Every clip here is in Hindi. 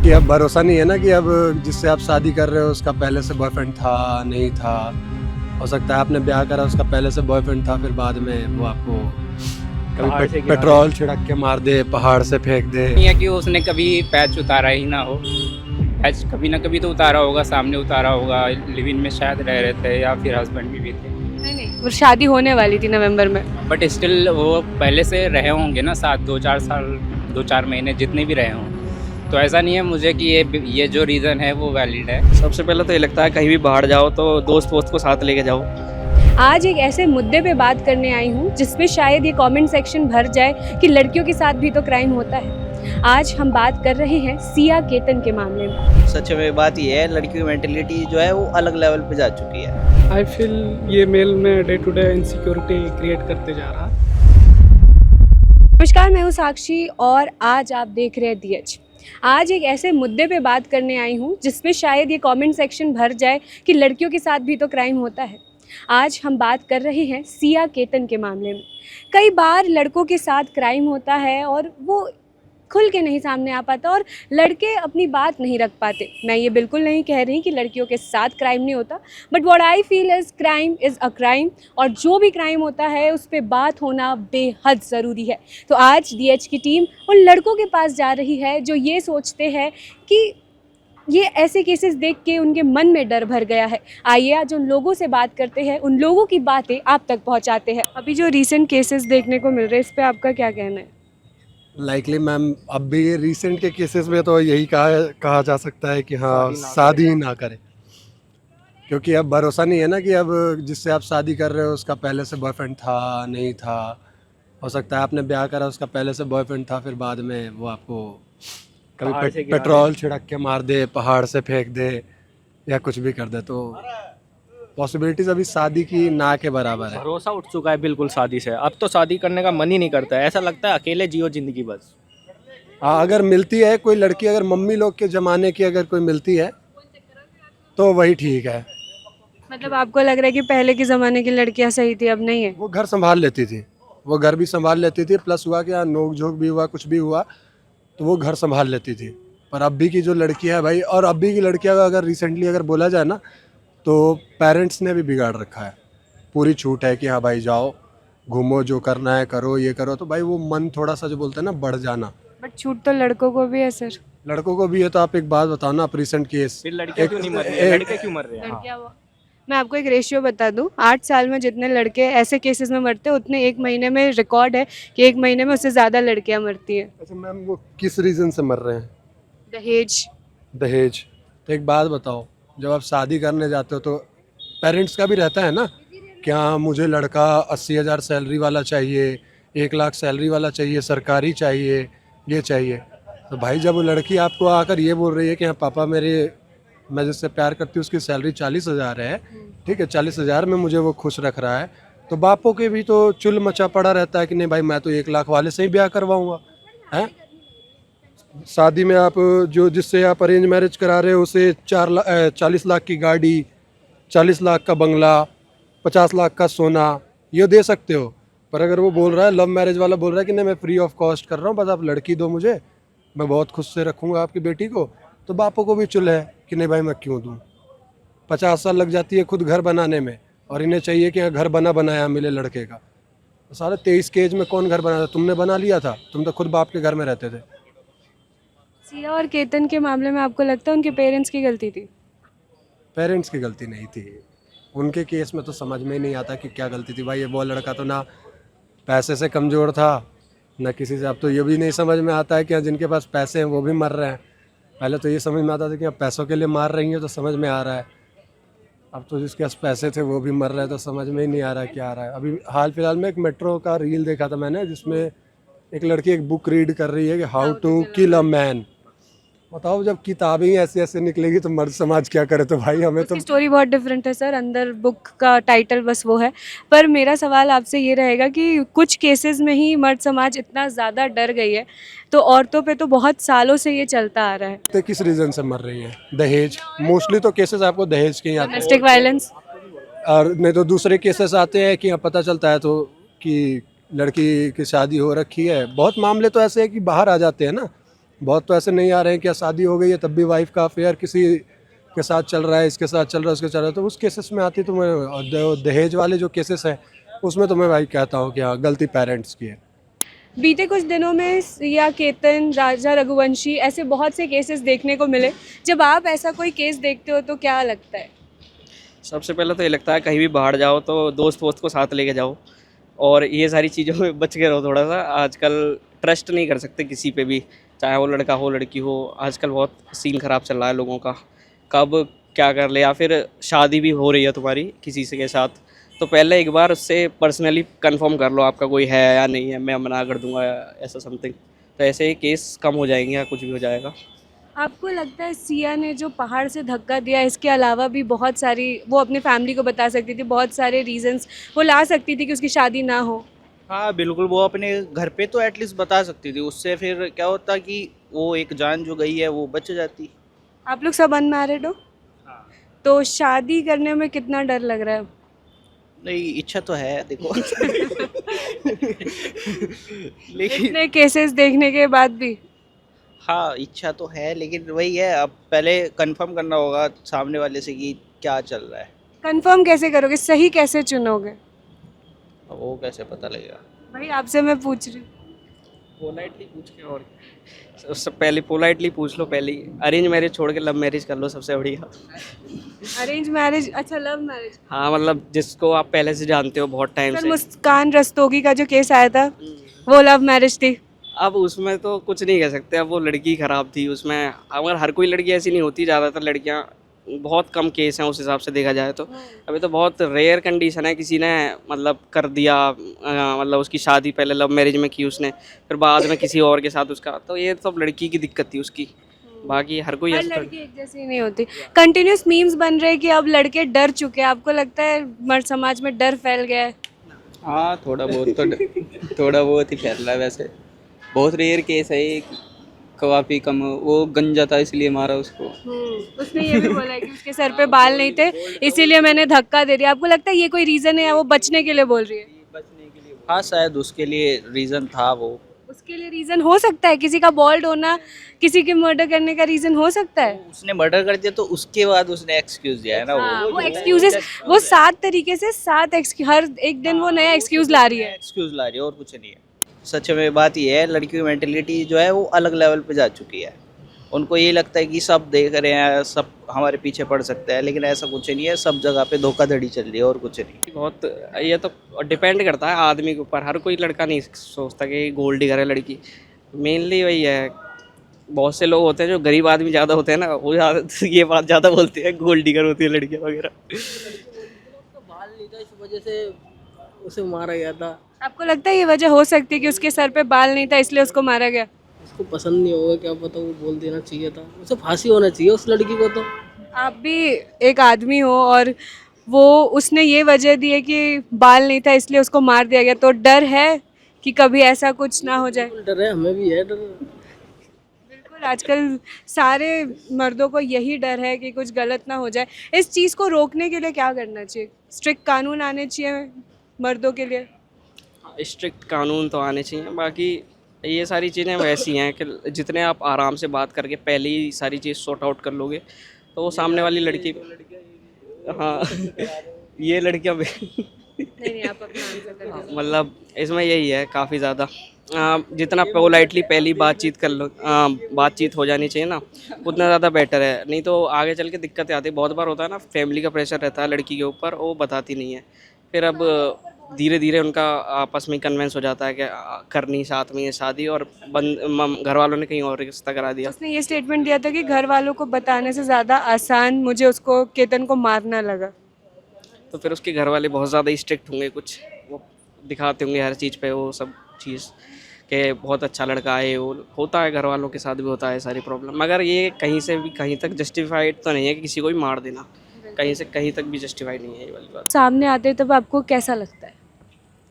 कि अब भरोसा नहीं है ना कि अब जिससे आप शादी कर रहे हो उसका पहले से बॉयफ्रेंड था नहीं था। हो सकता है आपने ब्याह करा उसका पहले से बॉयफ्रेंड था, फिर बाद में वो आपको पहाड़ से कभी गिरा पेट्रोल छिड़क के मार दे, पहाड़ से फेंक दे। नहीं है कि उसने कभी पैच उतारा ही ना हो। पैच कभी ना कभी तो उतारा होगा, सामने उतारा होगा, लिव इन में शायद रह रहे थे या फिर हस्बैंड भी थे। नहीं, वो शादी होने वाली थी नवंबर में। बट स्टिल वो पहले से रहे होंगे ना, साथ 2-4 साल 2-4 महीने जितने भी रहे हों। तो ऐसा नहीं है मुझे कि ये जो रीज़न है वो वैलिड है। सबसे पहले तो ये लगता है कहीं भी बाहर जाओ तो दोस्त वोस्त को साथ लेके जाओ। आज एक ऐसे मुद्दे पे बात करने आई हूँ जिसमें शायद ये कमेंट सेक्शन भर जाए कि लड़कियों के साथ भी तो क्राइम होता है। आज हम बात कर रहे हैं सिया केतन के मामले में। सच में बात ये है, लड़की की मेंटेलिटी जो है वो अलग लेवल पे जा चुकी है। आई फील ये मेल में day to day insecurity create करते जा रहा है। नमस्कार, मैं हूँ साक्षी और आज आप देख रहे हैं DH। आज एक ऐसे मुद्दे पे बात करने आई हूँ जिसमें शायद ये कमेंट सेक्शन भर जाए कि लड़कियों के साथ भी तो क्राइम होता है। आज हम बात कर रहे हैं सिया केतन के मामले में। कई बार लड़कों के साथ क्राइम होता है और वो खुल के नहीं सामने आ पाता और लड़के अपनी बात नहीं रख पाते। मैं ये बिल्कुल नहीं कह रही कि लड़कियों के साथ क्राइम नहीं होता, but what I feel is crime is a crime, और जो भी क्राइम होता है उस पर बात होना बेहद ज़रूरी है। तो आज DH की टीम उन लड़कों के पास जा रही है जो ये सोचते हैं कि ये ऐसे केसेस देख के उनके मन में डर भर गया है। आइए आज उन लोगों से बात करते हैं, उन लोगों की बातें आप तक पहुंचाते हैं। अभी जो रीसेंट केसेस देखने को मिल रहे हैं इस पर आपका क्या कहना है? लाइकली मैम, अब भी रिसेंट के केसेस में तो यही कहा जा सकता है कि हाँ, शादी ही ना करें, क्योंकि अब भरोसा नहीं है ना कि अब जिससे आप शादी कर रहे हो उसका पहले से बॉयफ्रेंड था नहीं था। हो सकता है आपने ब्याह करा उसका पहले से बॉयफ्रेंड था, फिर बाद में वो आपको पहाड़ से कभी गिरा पेट्रोल छिड़क के मार दे, पहाड़ से फेंक दे या कुछ भी कर दे। तो पॉसिबिलिटीज अभी शादी की ना के बराबर है। भरोसा उठ चुका है बिल्कुल शादी से। अब तो शादी करने का मन ही नहीं करता है, ऐसा लगता है अकेले जियो जिंदगी बस। हाँ, अगर मिलती है कोई लड़की, अगर मम्मी लोग के ज़माने की अगर कोई मिलती है तो वही ठीक है। मतलब आपको लग रहा है कि पहले के ज़माने की लड़कियां सही थी, अब नहीं है? वो घर संभाल लेती थी, वो घर भी संभाल लेती थी, प्लस हुआ क्या, नोक झोंक भी हुआ, कुछ भी हुआ तो वो घर संभाल लेती थी। पर अभी की जो लड़की है भाई, और अभी की लड़कियां का अगर रिसेंटली अगर बोला जाए ना, तो पेरेंट्स ने भी बिगाड़ रखा है। पूरी छूट है कि हाँ भाई जाओ घूमो, जो करना है करो, ये करो। तो भाई वो मन थोड़ा सा जो बोलते हैं ना बढ़ जाना। बट छूट तो लड़कों को भी है सर। लड़कों को भी है। तो आप एक बात बताओ ना, आप रिसेंट केस फिर लड़के क्यों नहीं मर रहे हैं? लड़के क्यों मर रहे हैं? लड़कियां मैं आपको एक रेशियो बता दूं, 8 साल में जितने लड़के ऐसे केसेस में मरते हैं उतने 1 महीने में रिकॉर्ड है कि 1 महीने में उससे ज़्यादा लड़कियां मरती हैं। अच्छा मैम, वो किस रीज़न से मर रहे हैं? दहेज। दहेज। तो एक बात बताओ, जब आप शादी करने जाते हो तो पेरेंट्स का भी रहता है ना, क्या मुझे लड़का 80,000 सैलरी वाला चाहिए, 1 लाख सैलरी वाला चाहिए, सरकारी चाहिए, ये चाहिए। तो भाई जब वो लड़की आपको आकर ये बोल रही है कि हाँ पापा मैं जिससे प्यार करती हूँ उसकी सैलरी 40,000 है, ठीक है, 40,000 में मुझे वो खुश रख रहा है, तो बापों के भी तो चुल मचा पड़ा रहता है कि नहीं भाई मैं तो 1 लाख वाले से ही ब्याह करवाऊँगा। हैं, शादी में आप जो जिससे आप अरेंज मैरिज करा रहे हो उसे 40 लाख की गाड़ी, 40 लाख का बंगला, 50 लाख का सोना ये दे सकते हो। पर अगर वो बोल रहा है, लव मैरिज वाला बोल रहा है कि नहीं मैं फ्री ऑफ कॉस्ट कर रहा हूँ, बस आप लड़की दो मुझे, मैं बहुत खुश से रखूँगा आपकी बेटी को, तो बापों को भी चुल है कि नहीं भाई मैं क्यों दूँ। 50 साल लग जाती है खुद घर बनाने में, और इन्हें चाहिए कि घर बना बनाया मिले लड़के का। तो सारे 23 के एज में कौन घर बनाया था? तुमने बना लिया था, तुम तो खुद बाप के घर में रहते थे। सिया और केतन के मामले में आपको लगता है उनके पेरेंट्स की गलती थी? पेरेंट्स की गलती नहीं थी। उनके केस में तो समझ में ही नहीं आता कि क्या गलती थी भाई। वो लड़का तो ना पैसे से कमज़ोर था ना किसी से। अब तो ये भी नहीं समझ में आता है कि जिनके पास पैसे हैं वो भी मर रहे हैं। पहले तो ये समझ में आता था कि पैसों के लिए मार रही हैं, तो समझ में आ रहा है। अब तो जिसके पास पैसे थे वो भी मर रहे हैं, तो समझ में ही नहीं आ रहा है क्या आ रहा है। अभी हाल फिलहाल में एक मेट्रो का रील देखा था मैंने, जिसमें एक लड़की एक बुक रीड कर रही है कि how to kill a man. बताओ, जब किताबें ही ऐसे ऐसे निकलेगी तो मर्द समाज क्या करे। तो भाई हमें तो उसकी स्टोरी बहुत डिफरेंट है सर, अंदर बुक का टाइटल बस वो है। पर मेरा सवाल आपसे ये रहेगा कि कुछ केसेस में ही मर्द समाज इतना ज़्यादा डर गई है, तो औरतों पे तो बहुत सालों से ये चलता आ रहा है। तो किस रीज़न से मर रही हैं? दहेज। मोस्टली तो केसेस आपको दहेज के ही आते हैं, डोमेस्टिक वायलेंस। और नहीं तो दूसरे केसेस आते हैं कि पता चलता है तो कि लड़की की शादी हो रखी है। बहुत मामले तो ऐसे हैं कि बाहर आ जाते हैं ना, बहुत तो ऐसे नहीं आ रहे हैं कि शादी हो गई है तब भी वाइफ का अफेयर किसी के साथ चल रहा है, इसके साथ चल रहा है, उसके चल रहा है, तो उस केसेस में आती तो मैं दहेज वाले जो केसेस हैं उसमें तो मैं भाई कहता हूँ कि हाँ गलती पेरेंट्स की है। बीते कुछ दिनों में सिया केतन, राजा रघुवंशी ऐसे बहुत से केसेस देखने को मिले। जब आप ऐसा कोई केस देखते हो तो क्या लगता है? सबसे पहले तो ये लगता है कहीं भी बाहर जाओ तो दोस्त वोस्त को साथ लेके जाओ और ये सारी चीज़ों में बच के रहो थोड़ा सा। आजकल ट्रस्ट नहीं कर सकते किसी पे भी, चाहे वो लड़का हो लड़की हो। आजकल बहुत सीन ख़राब चल रहा है लोगों का, कब क्या कर ले, या फिर शादी भी हो रही है तुम्हारी किसी से के साथ तो पहले एक बार उससे पर्सनली कंफर्म कर लो आपका कोई है या नहीं है, मैं मना कर दूंगा या ऐसा समथिंग। तो ऐसे ही केस कम हो जाएंगे या कुछ भी हो जाएगा। आपको लगता है सिया ने जो पहाड़ से धक्का दिया, इसके अलावा भी बहुत सारी वो अपने फैमिली को बता सकती थी, बहुत सारे रीजंस वो ला सकती थी कि उसकी शादी ना हो? हाँ बिल्कुल, वो अपने घर पे तो एटलीस्ट बता सकती थी, उससे फिर क्या होता कि वो एक जान जो गई है वो बच जाती। आप लोग सब अनमैरिड हो, तो शादी करने में कितना डर लग रहा है? नहीं, इच्छा तो है देखो लेकिन इतने केसेस देखने के बाद भी हाँ इच्छा तो है, लेकिन वही है, अब पहले कंफर्म करना होगा सामने वाले से कि क्या चल रहा है। कंफर्म कैसे करोगे, सही कैसे चुनोगे? अब वो कैसे पता लगेगा? भाई आपसे मैं पूछ रही हूँ। पोलाइटली पूछ के, और उससे पहले पोलाइटली पूछ लो। पहले अरेंज मैरिज छोड़ के लव मैरिज कर लो, सबसे बढ़िया। अरेंज मैरिज, अच्छा लव मैरिज। हाँ मतलब जिसको आप पहले से जानते हो बहुत टाइम सर से। मुस्कान रस्तोगी का जो केस आया था वो लव मैरिज थी। अब उसमें तो कुछ नहीं कह सकते, अब वो लड़की ख़राब थी उसमें। अगर हर कोई लड़की ऐसी नहीं होती, ज़्यादातर लड़कियां, बहुत कम केस हैं उस हिसाब से देखा जाए तो। अभी तो बहुत रेयर कंडीशन है किसी ने मतलब कर दिया, मतलब उसकी शादी पहले लव मैरिज में की उसने, फिर बाद में किसी और के साथ उसका, तो ये सब लड़की की दिक्कत थी उसकी। बाकी हर कोई हर ऐसा लड़की एक जैसी नहीं होती। कंटिन्यूस मीम्स बन रहे हैं कि अब लड़के डर चुके हैं। आपको लगता है मर्द समाज में डर फैल गया है? हाँ थोड़ा बहुत ही फैल रहा है। वैसे बहुत रेयर केस है ये, काफ़ी कम। वो गंजा था इसलिए मारा उसको। उसने ये भी बोला है कि उसके सर पे बाल नहीं थे इसीलिए मैंने धक्का दे दिया। आपको लगता है ये कोई रीजन है या वो बचने के लिए बोल रही है? हाँ शायद उसके लिए रीज़न था वो। उसके लिए रीजन हो सकता है, किसी का बॉल्ड होना किसी के मर्डर करने का रीजन हो सकता है। उसने मर्डर कर दिया तो उसके बाद उसने एक्सक्यूज दिया है ना। हाँ, वो एक्सक्यूजेस, वो 7 तरीके से 7 हर एक दिन वो नया एक्सक्यूज ला रही है। एक्सक्यूज ला रही है और कुछ नहीं है। सच में बात ये है, लड़कियों की मेंटेलिटी जो है वो अलग लेवल पे जा चुकी है। उनको ये लगता है कि सब देख रहे हैं, सब हमारे पीछे पड़ सकते हैं, लेकिन ऐसा कुछ नहीं है। सब जगह पे धोखाधड़ी चल रही है और कुछ नहीं। बहुत, ये तो डिपेंड करता है आदमी के ऊपर। हर कोई लड़का नहीं सोचता कि गोल्ड डिगर है लड़की। मेनली वही है, बहुत से लोग होते हैं जो गरीब आदमी ज़्यादा होते हैं ना, वो ये बात ज़्यादा बोलते हैं गोल्ड डिगर होती है लड़कियाँ वगैरह। बाल नहीं था, इस वजह से उसे मारा गया था। आपको लगता है ये वजह हो सकती है कि उसके सर पे बाल नहीं था इसलिए उसको मारा गया? उसको पसंद नहीं होगा, क्या पता, वो बोल देना चाहिए था। उसे फांसी होना चाहिए उस लड़की को। तो आप भी एक आदमी हो और वो उसने ये वजह दी है कि बाल नहीं था इसलिए उसको मार दिया गया, तो डर है कि कभी ऐसा कुछ ना हो जाए? डर है, हमें भी है डर। बिल्कुल, आजकल सारे मर्दों को यही डर है कि कुछ गलत ना हो जाए। इस चीज़ को रोकने के लिए क्या करना चाहिए? स्ट्रिक्ट कानून आने चाहिए मर्दों के लिए? स्ट्रिक्ट कानून तो आने चाहिए। बाकी ये सारी चीज़ें वैसी हैं कि जितने आप आराम से बात करके पहले ही सारी चीज़ सॉर्ट आउट कर लोगे तो वो सामने वाली लड़की, हाँ ये लड़कियाँ नहीं आप अपना आंसर कर दो। मतलब इसमें यही है काफ़ी ज़्यादा, जितना पोलाइटली पहली बातचीत कर लो, बातचीत हो जानी चाहिए ना, उतना ज़्यादा बेटर है। नहीं तो आगे चल के दिक्कतें आती है। बहुत बार होता है ना, फैमिली का प्रेशर रहता है लड़की के ऊपर, वो बताती नहीं है। फिर अब धीरे धीरे उनका आपस में कन्वेंस हो जाता है कि करनी साथ में ये शादी, और घर वालों ने कहीं और रिश्ता करा दिया। उसने ये स्टेटमेंट दिया था कि घर वालों को बताने से ज़्यादा आसान मुझे उसको केतन को मारना लगा। तो फिर उसके घर वाले बहुत ज़्यादा स्ट्रिक्ट होंगे, कुछ वो दिखाते होंगे हर चीज़ पे वो सब चीज़ कि बहुत अच्छा लड़का है। वो होता है, घर वालों के साथ भी होता है सारी प्रॉब्लम, मगर ये कहीं से भी कहीं तक जस्टिफाइड तो नहीं है कि किसी को भी मार देना, कहीं से कहीं तक भी जस्टिफाइड नहीं है ये वाली बात। सामने आते तब आपको कैसा लगता है?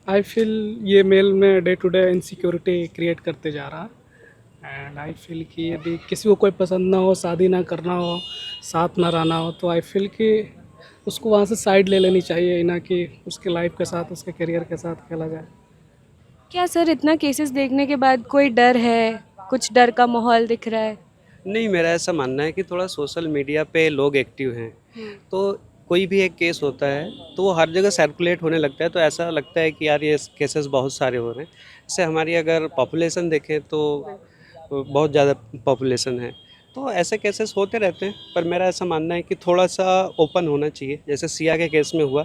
आई फील ये मेल में day to day insecurity create करते जा रहा है। एंड आई फील कि यदि किसी को कोई पसंद ना हो, शादी ना करना हो, साथ ना रहना हो, तो आई फील कि उसको वहाँ से साइड ले लेनी चाहिए, ना कि उसके लाइफ के साथ, उसके करियर के साथ खेला जाए। क्या सर इतना केसेस देखने के बाद कोई डर है, कुछ डर का माहौल दिख रहा है? नहीं, मेरा ऐसा मानना है कि थोड़ा सोशल मीडिया पे लोग एक्टिव हैं, तो कोई भी एक केस होता है तो वो हर जगह सर्कुलेट होने लगता है, तो ऐसा लगता है कि यार ये केसेस बहुत सारे हो रहे हैं। इससे हमारी अगर पॉपुलेशन देखें तो बहुत ज़्यादा पॉपुलेशन है, तो ऐसे केसेस होते रहते हैं। पर मेरा ऐसा मानना है कि थोड़ा सा ओपन होना चाहिए, जैसे सिया के केस में हुआ,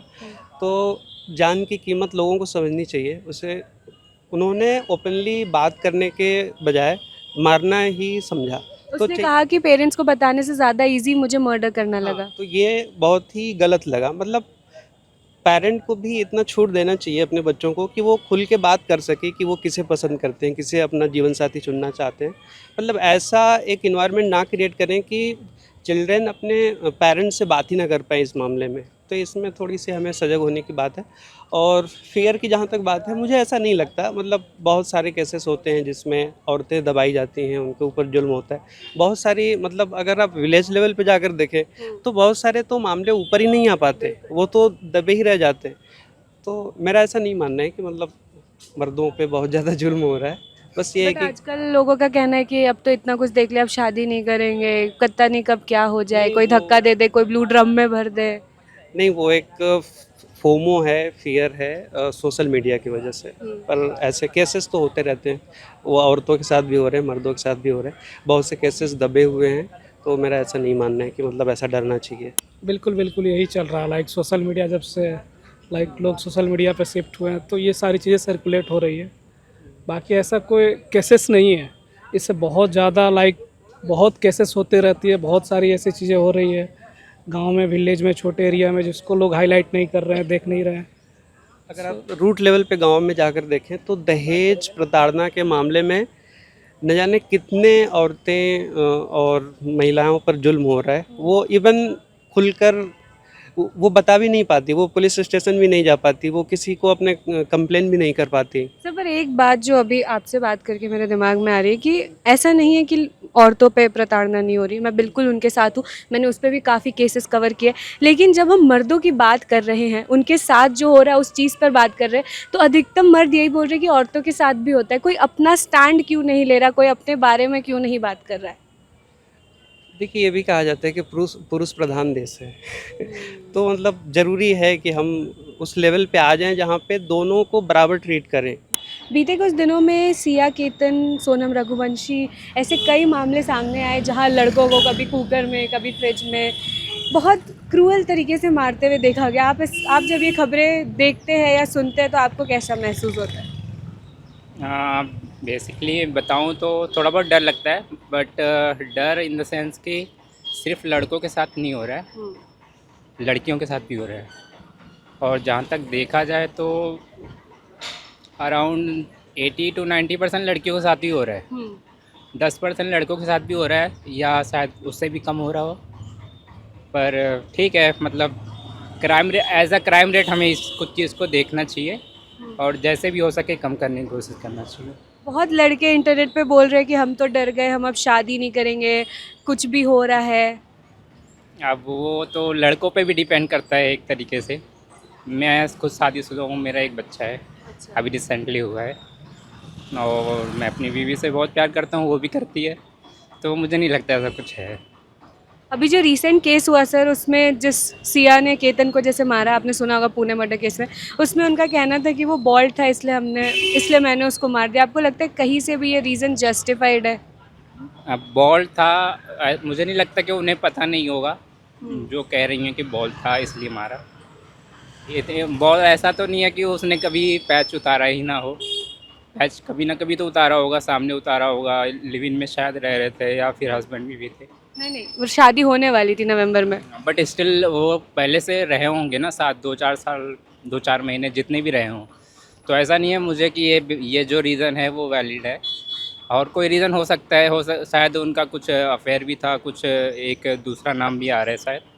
तो जान की कीमत लोगों को समझनी चाहिए। उसे उन्होंने ओपनली बात करने के बजाय मारना ही समझा। तो उसने कहा कि पेरेंट्स को बताने से ज़्यादा इजी मुझे मर्डर करना लगा। तो ये बहुत ही गलत लगा। मतलब पेरेंट को भी इतना छूट देना चाहिए अपने बच्चों को कि वो खुल के बात कर सके कि वो किसे पसंद करते हैं, किसे अपना जीवन साथी चुनना चाहते हैं। मतलब ऐसा एक इन्वायरमेंट ना क्रिएट करें कि चिल्ड्रेन अपने पेरेंट्स से बात ही ना कर पाए इस मामले में। तो इसमें थोड़ी सी हमें सजग होने की बात है। और फियर की जहाँ तक बात है, मुझे ऐसा नहीं लगता। मतलब बहुत सारे केसेस होते हैं जिसमें औरतें दबाई जाती हैं, उनके ऊपर जुल्म होता है। बहुत सारी, मतलब अगर आप विलेज लेवल पे जाकर देखें तो बहुत सारे तो मामले ऊपर ही नहीं आ पाते, वो तो दबे ही रह जाते हैं। तो मेरा ऐसा नहीं मानना है कि मतलब मर्दों पे बहुत ज़्यादा जुल्म हो रहा है। बस ये है बट कि आजकल लोगों का कहना है कि अब तो इतना कुछ देख लिया, अब शादी नहीं करेंगे, पता नहीं कब क्या हो जाए, कोई धक्का दे दे, कोई ब्लू ड्रम में भर दे। नहीं, वो एक फोमो है, फियर है सोशल मीडिया की वजह से। पर ऐसे केसेस तो होते रहते हैं, वो औरतों के साथ भी हो रहे हैं, मर्दों के साथ भी हो रहे हैं। बहुत से केसेस दबे हुए हैं, तो मेरा ऐसा नहीं मानना है कि मतलब ऐसा डरना चाहिए। बिल्कुल बिल्कुल यही चल रहा है। लाइक सोशल मीडिया जब से लोग सोशल मीडिया पे शिफ्ट हुए हैं तो ये सारी चीज़ें सर्कुलेट हो रही है। बाकी ऐसा कोई केसेस नहीं है। इससे बहुत ज़्यादा बहुत केसेस होते रहती है, बहुत सारी ऐसी चीज़ें हो रही है गांव में, विलेज में, छोटे एरिया में, जिसको लोग हाईलाइट नहीं कर रहे हैं, देख नहीं रहे हैं। अगर आप रूट लेवल पे गांव में जाकर देखें तो दहेज प्रताड़ना के मामले में न जाने कितने औरतें और महिलाओं पर जुल्म हो रहा है। वो इवन खुलकर वो बता भी नहीं पाती, वो पुलिस स्टेशन भी नहीं जा पाती, वो किसी को अपने कंप्लेन भी नहीं कर पाती। सर, पर एक बात जो अभी आपसे बात करके मेरे दिमाग में आ रही है कि ऐसा नहीं है कि औरतों पे प्रताड़ना नहीं हो रही, मैं बिल्कुल उनके साथ हूँ, मैंने उस पर भी काफ़ी केसेस कवर किए। लेकिन जब हम मर्दों की बात कर रहे हैं, उनके साथ जो हो रहा है उस चीज़ पर बात कर रहे हैं, तो अधिकतम मर्द यही बोल रहे हैं कि औरतों के साथ भी होता है। कोई अपना स्टैंड क्यों नहीं ले रहा, कोई अपने बारे में क्यों नहीं बात कर रहा है? देखिए, ये भी कहा जाता है कि पुरुष प्रधान देश है तो मतलब ज़रूरी है कि हम उस लेवल पे आ जाएं जहाँ पे दोनों को बराबर ट्रीट करें। बीते कुछ दिनों में सिया केतन, सोनम रघुवंशी, ऐसे कई मामले सामने आए जहां लड़कों को कभी कुकर में, कभी फ्रिज में बहुत क्रूअल तरीके से मारते हुए देखा गया। आप जब ये खबरें देखते हैं या सुनते हैं तो आपको कैसा महसूस होता है? बेसिकली बताऊं तो थोड़ा बहुत डर लगता है, बट डर इन द सेंस कि सिर्फ लड़कों के साथ नहीं हो रहा है, लड़कियों के साथ भी हो रहा है। और जहाँ तक देखा जाए तो अराउंड 80 to 90% लड़कियों के साथ ही हो रहा है, 10% लड़कों के साथ भी हो रहा है, या शायद उससे भी कम हो रहा हो। पर ठीक है, मतलब crime rate, as a crime rate हमें इस कुछ चीज़ को देखना चाहिए और जैसे भी हो सके कम करने की कोशिश करना चाहिए। बहुत लड़के इंटरनेट पे बोल रहे हैं कि हम तो डर गए, हम अब शादी नहीं करेंगे, कुछ भी हो रहा है। अब वो तो लड़कों पे भी डिपेंड करता है एक तरीके से। मैं खुद शादीशुदा हूँ, मेरा एक बच्चा है, अभी रिसेंटली हुआ है, और मैं अपनी बीवी से बहुत प्यार करता हूँ, वो भी करती है, तो मुझे नहीं लगता ऐसा कुछ है। अभी जो रीसेंट केस हुआ सर, उसमें जिस सिया ने केतन को जैसे मारा, आपने सुना होगा पुणे मर्डर केस में, उसमें उनका कहना था कि वो बॉल्ड था, इसलिए मैंने उसको मार दिया। आपको लगता है कहीं से भी ये रीज़न जस्टिफाइड है? अब बॉल्ड था, मुझे नहीं लगता कि उन्हें पता नहीं होगा, जो कह रही हैं कि बॉल्ड था इसलिए मारा। ये बॉल ऐसा तो नहीं है कि उसने कभी पैच उतारा ही ना हो, पैच कभी ना कभी तो उतारा होगा, सामने उतारा होगा, लिव इन में शायद रह रहे थे या फिर हस्बैंड भी थे। नहीं, वो शादी होने वाली थी नवंबर में। बट स्टिल वो पहले से रहे होंगे ना साथ, 2-4 साल, 2-4 महीने जितने भी रहे हों, तो ऐसा नहीं है मुझे कि ये जो रीज़न है वो वैलिड है। और कोई रीज़न हो सकता है, शायद उनका कुछ अफेयर भी था, कुछ एक दूसरा नाम भी आ रहा है शायद,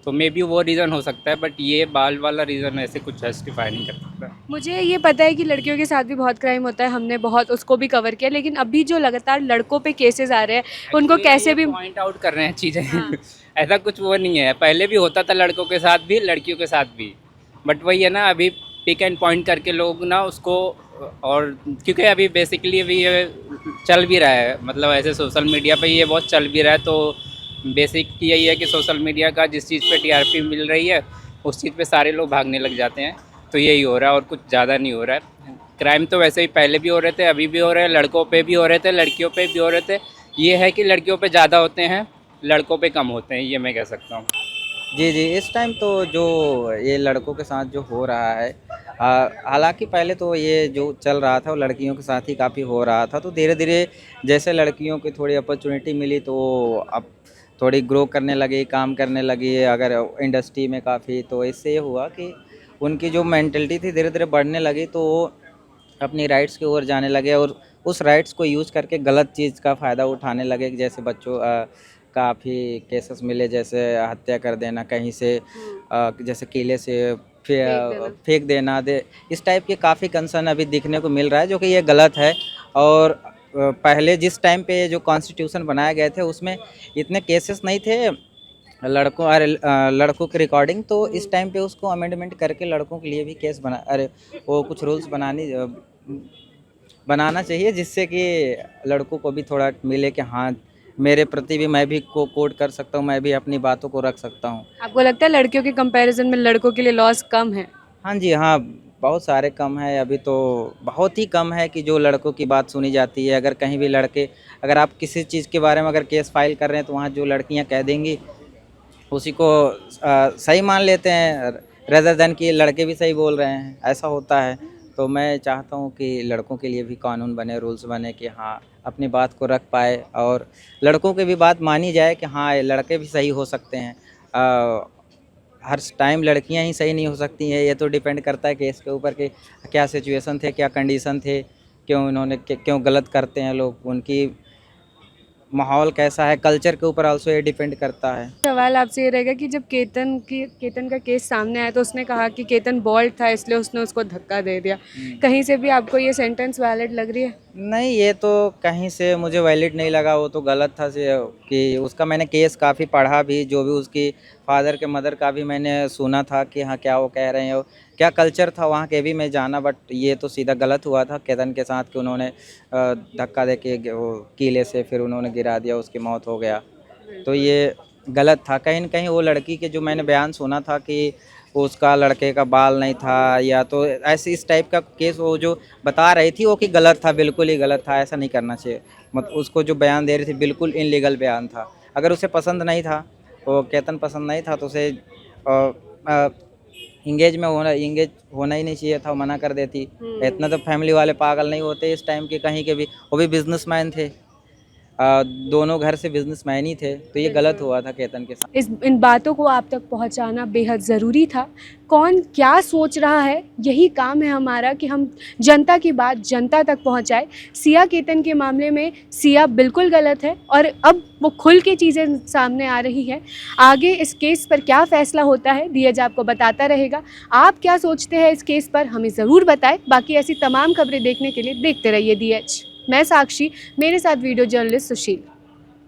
तो मे बी वो रीज़न हो सकता है, बट ये बाल वाला रीज़न ऐसे कुछ जस्टिफाई नहीं कर सकता। मुझे ये पता है कि लड़कियों के साथ भी बहुत क्राइम होता है, हमने बहुत उसको भी कवर किया, लेकिन अभी जो लगातार लड़कों पे केसेस आ रहे हैं, उनको कैसे भी पॉइंट आउट कर रहे हैं चीज़ें ऐसा कुछ वो नहीं है, पहले भी होता था लड़कों के साथ भी, लड़कियों के साथ भी, बट वही है ना, अभी पिक एंड पॉइंट करके लोग ना उसको और क्योंकि अभी बेसिकली अभी ये चल भी रहा है, मतलब ऐसे सोशल मीडिया पे ये बहुत चल भी रहा है, तो बेसिक यही है कि सोशल मीडिया का जिस चीज़ पे टीआरपी मिल रही है उस चीज़ पे सारे लोग भागने लग जाते हैं, तो यही हो रहा है और कुछ ज़्यादा नहीं हो रहा है। क्राइम तो वैसे ही पहले भी हो रहे थे, अभी भी हो रहे हैं, लड़कों पे भी हो रहे थे, लड़कियों पे भी हो रहे थे। ये है कि लड़कियों पे ज़्यादा होते हैं, लड़कों पे कम होते हैं, ये मैं कह सकता हूँ। जी जी, इस टाइम तो जो ये लड़कों के साथ जो हो रहा है, हालांकि पहले तो ये जो चल रहा था वो लड़कियों के साथ ही काफ़ी हो रहा था, तो धीरे धीरे जैसे लड़कियों की थोड़ी अपॉर्चुनिटी मिली तो अब थोड़ी ग्रो करने लगी, काम करने लगी अगर इंडस्ट्री में काफ़ी, तो इससे ये हुआ कि उनकी जो मेंटलिटी थी धीरे धीरे बढ़ने लगी, तो वो अपनी राइट्स की ओर जाने लगे और उस राइट्स को यूज़ करके गलत चीज़ का फ़ायदा उठाने लगे। जैसे बच्चों काफ़ी केसेस मिले, जैसे हत्या कर देना कहीं से, जैसे किले से फेंक देना दे, इस टाइप के काफ़ी कंसर्न अभी दिखने को मिल रहा है, जो कि ये गलत है। और पहले जिस टाइम पे जो कॉन्स्टिट्यूशन बनाए गए थे उसमें इतने केसेस नहीं थे लड़कों की रिकॉर्डिंग, तो इस टाइम पे उसको अमेंडमेंट करके लड़कों के लिए भी केस वो कुछ रूल्स बनाना चाहिए, जिससे कि लड़कों को भी थोड़ा मिले कि हाँ मेरे प्रति भी मैं भी कोट कर सकता हूँ, मैं भी अपनी बातों को रख सकता हूँ। आपको लगता है लड़कियों के कंपैरिजन में लड़कों के लिए लॉस कम है? हाँ जी, हाँ, बहुत सारे कम है, अभी तो बहुत ही कम है कि जो लड़कों की बात सुनी जाती है। अगर कहीं भी लड़के, अगर आप किसी चीज़ के बारे में अगर केस फाइल कर रहे हैं तो वहाँ जो लड़कियाँ कह देंगी उसी को सही मान लेते हैं, रेदर देन कि लड़के भी सही बोल रहे हैं, ऐसा होता है। तो मैं चाहता हूँ कि लड़कों के लिए भी कानून बने, रूल्स बने कि हाँ अपनी बात को रख पाए और लड़कों की भी बात मानी जाए कि हाँ लड़के भी सही हो सकते हैं। हर टाइम लड़कियां ही सही नहीं हो सकती हैं, ये तो डिपेंड करता है केस के ऊपर कि क्या सिचुएशन थे, क्या कंडीशन थे, क्यों गलत करते हैं लोग, उनकी माहौल कैसा है, कल्चर के ऊपर आल्सो ये डिपेंड करता है। सवाल आपसे ये रहेगा कि जब केतन का केस सामने आया तो उसने कहा कि केतन बॉल्ड था इसलिए उसने उसको धक्का दे दिया, कहीं से भी आपको ये सेंटेंस वैलिड लग रही है? नहीं, ये तो कहीं से मुझे वैलिड नहीं लगा, वो तो गलत था कि उसका मैंने केस काफ़ी पढ़ा भी, जो भी उसकी फादर के मदर का भी मैंने सुना था कि हाँ क्या वो कह रहे हैं, क्या कल्चर था वहाँ के भी मैं जाना, बट ये तो सीधा गलत हुआ था केतन के साथ कि उन्होंने धक्का दे के वो किले से फिर उन्होंने गिरा दिया, उसकी मौत हो गया, तो ये गलत था। कहीं न कहीं वो लड़की के जो मैंने बयान सुना था कि उसका लड़के का बाल नहीं था, या तो ऐसे इस टाइप का केस वो जो बता रही थी वो कि गलत था, बिल्कुल ही गलत था, ऐसा नहीं करना चाहिए। मतलब उसको जो बयान दे रही थी बिल्कुल इनलीगल बयान था। अगर उसे पसंद नहीं था, वो केतन पसंद नहीं था, तो उसे इंगेज होना ही नहीं चाहिए था, वो मना कर देती। इतना तो फैमिली वाले पागल नहीं होते इस टाइम के कहीं के भी, वो भी बिजनेसमैन थे, दोनों घर से बिजनेसमैन ही थे, तो ये गलत हुआ था केतन के साथ। इन बातों को आप तक पहुंचाना बेहद ज़रूरी था। कौन क्या सोच रहा है, यही काम है हमारा कि हम जनता की बात जनता तक पहुंचाए। सिया केतन के मामले में सिया बिल्कुल गलत है और अब वो खुल के चीज़ें सामने आ रही है। आगे इस केस पर क्या फ़ैसला होता है धीरज आपको बताता रहेगा। आप क्या सोचते हैं इस केस पर हमें ज़रूर बताएं। बाकी ऐसी तमाम खबरें देखने के लिए देखते रहिए DH। मैं साक्षी, मेरे साथ वीडियो जर्नलिस्ट सुशील।